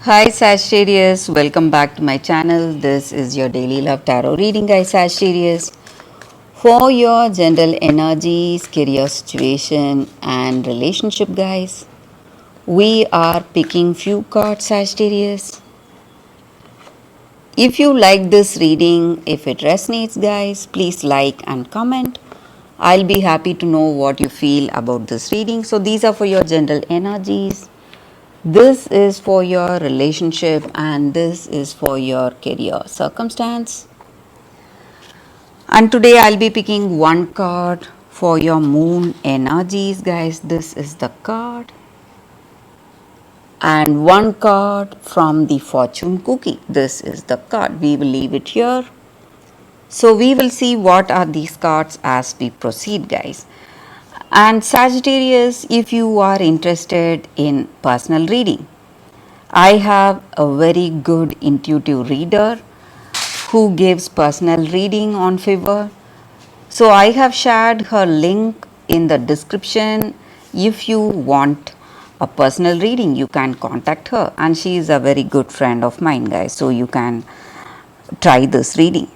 Hi Sagittarius, welcome back to my channel. This is your daily love tarot reading, guys. Sagittarius, for your general energies, career situation, and relationship, guys. We are picking few cards, Sagittarius. If you like this reading, if it resonates, guys, please like and comment. I'll be happy to know what you feel about this reading. So, these are for your general energies. This is for your relationship and this is for your career circumstance. And today I'll be picking one card for your moon energies, guys. This is the card. And one card from the fortune cookie. This is the card. We will leave it here. So we will see what are these cards as we proceed, guys. And Sagittarius, if you are interested in personal reading, I have a very good intuitive reader who gives personal reading on Fiverr. So I have shared her link in the description. If you want a personal reading, you can contact her, and she is a very good friend of mine, guys. So you can try this reading.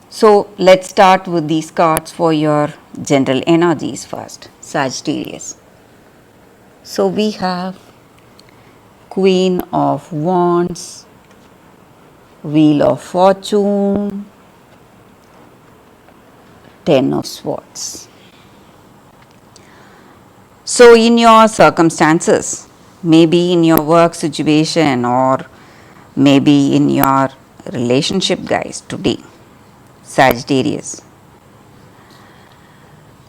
So let's start with these cards for your general energies first, Sagittarius. So we have Queen of Wands, Wheel of Fortune, Ten of Swords. So, in your circumstances, maybe in your work situation or maybe in your relationship, guys, today, Sagittarius,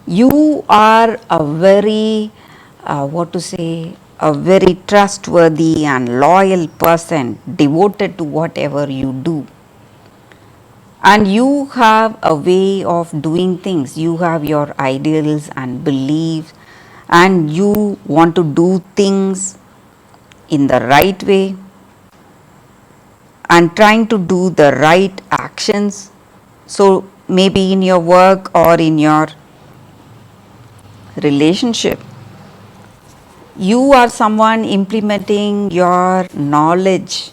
you are a very, a very trustworthy and loyal person devoted to whatever you do. And you have a way of doing things. You have your ideals and beliefs, and you want to do things in the right way and trying to do the right actions. So, maybe in your work or in your relationship, you are someone implementing your knowledge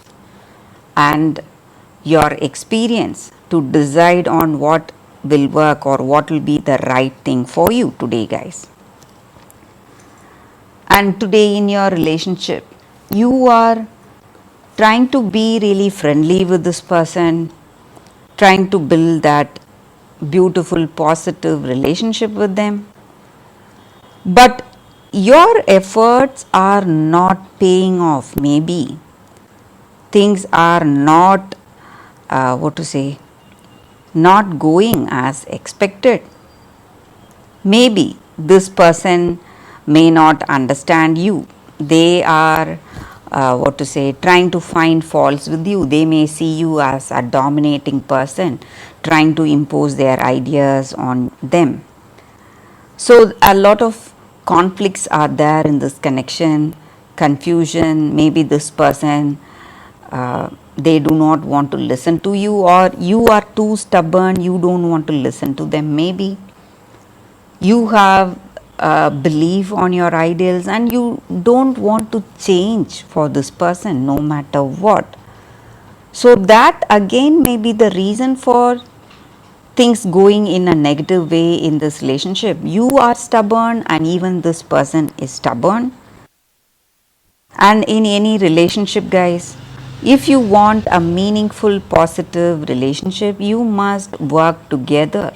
and your experience to decide on what will work or what will be the right thing for you today, guys. And today in your relationship, you are trying to be really friendly with this person, trying to build that beautiful, positive relationship with them. But your efforts are not paying off. Maybe things are not, not going as expected. Maybe this person may not understand you. They are, trying to find faults with you. They may see you as a dominating person, trying to impose their ideas on them. So, a lot of conflicts are there in this connection, confusion. Maybe this person, they do not want to listen to you, or you are too stubborn, you don't want to listen to them. Maybe you have a belief on your ideals and you don't want to change for this person no matter what. So, that again may be the reason for things going in a negative way in this relationship. You are stubborn, and even this person is stubborn. And in any relationship, guys, if you want a meaningful, positive relationship, you must work together.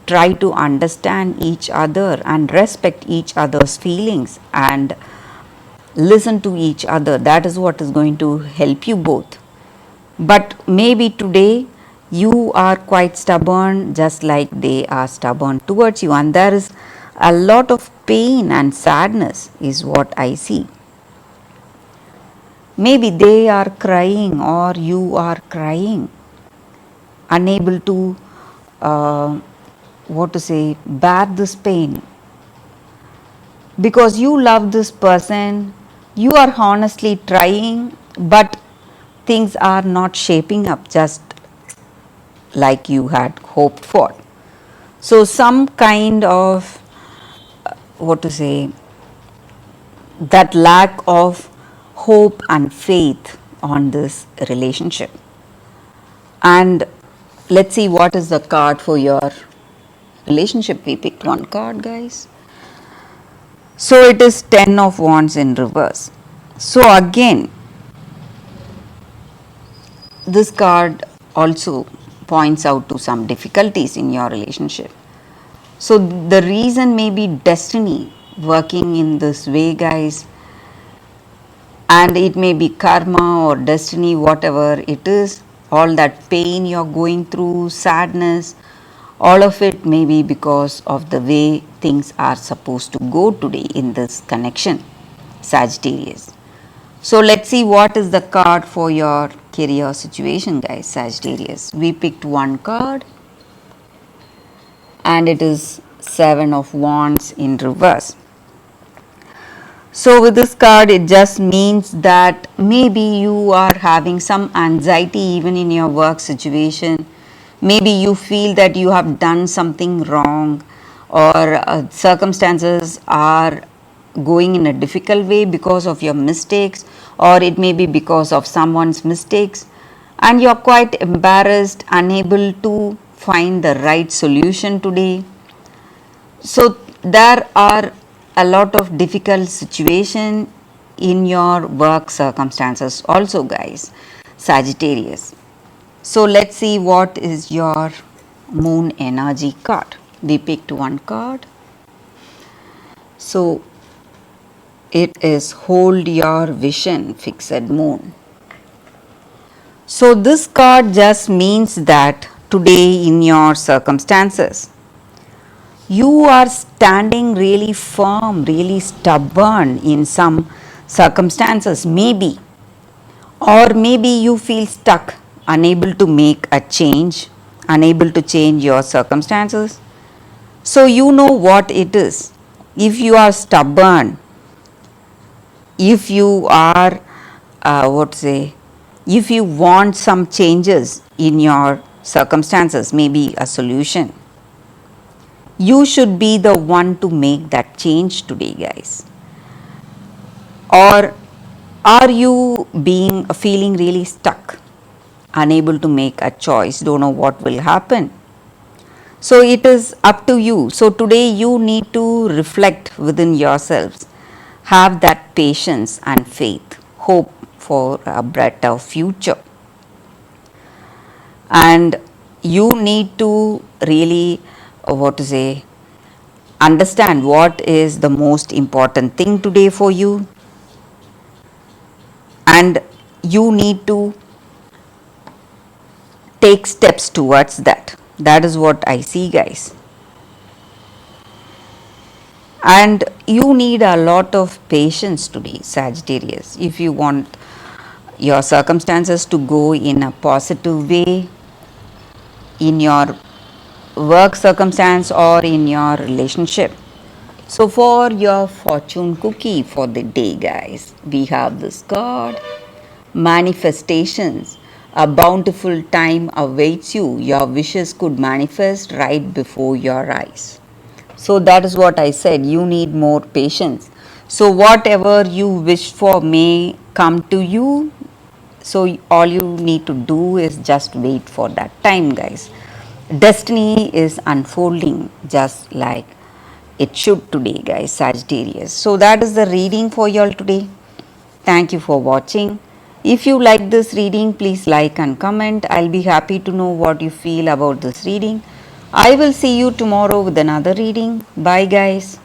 Try to understand each other and respect each other's feelings and listen to each other. That is what is going to help you both. But maybe today you are quite stubborn, just like they are stubborn towards you, and there is a lot of pain and sadness, is what I see. Maybe they are crying or you are crying, unable to, bear this pain. Because you love this person, you are honestly trying, but things are not shaping up just like you had hoped for. So, some kind of, that lack of hope and faith on this relationship. And let's see what is the card for your relationship. We picked one card, guys. So it is 10 of Wands in reverse. So again, this card also points out to some difficulties in your relationship. So the reason may be destiny working in this way, guys, and it may be karma or destiny, whatever it is. All that pain you're going through, sadness, all of it may be because of the way things are supposed to go today in this connection, Sagittarius. So let's see what is the card for your career situation, guys, Sagittarius. We picked one card and it is 7 of Wands in reverse. So with this card, it just means that maybe you are having some anxiety even in your work situation. Maybe you feel that you have done something wrong, or circumstances are going in a difficult way because of your mistakes, or it may be because of someone's mistakes, and you are quite embarrassed, unable to find the right solution today. So there are a lot of difficult situation in your work circumstances also, guys, Sagittarius. So let's see what is your moon energy card. We picked one card. So it is hold your vision, fixed moon. So this card just means that today in your circumstances, you are standing really firm, really stubborn in some circumstances, maybe, or maybe you feel stuck, unable to make a change, unable to change your circumstances. So you know what it is. If you are stubborn, if you are, if you want some changes in your circumstances, maybe a solution, you should be the one to make that change today, guys. Or are you feeling really stuck, unable to make a choice, don't know what will happen? So it is up to you. So today you need to reflect within yourselves, have that patience and faith, hope for a better future. And you need to really understand what is the most important thing today for you, and you need to take steps towards that. That is what I see, guys. And you need a lot of patience today, Sagittarius, if you want your circumstances to go in a positive way in your work circumstance or in your relationship. So for your fortune cookie for the day, guys, we have this card, manifestations. A bountiful time awaits you. Your wishes could manifest right before your eyes. So that is what I said, you need more patience. So whatever you wish for may come to you. So all you need to do is just wait for that time, guys. Destiny is unfolding just like it should today, guys, Sagittarius. So that is the reading for y'all today. Thank you for watching. If you like this reading, please like and comment. I'll be happy to know what you feel about this reading. I will see you tomorrow with another reading. Bye, guys.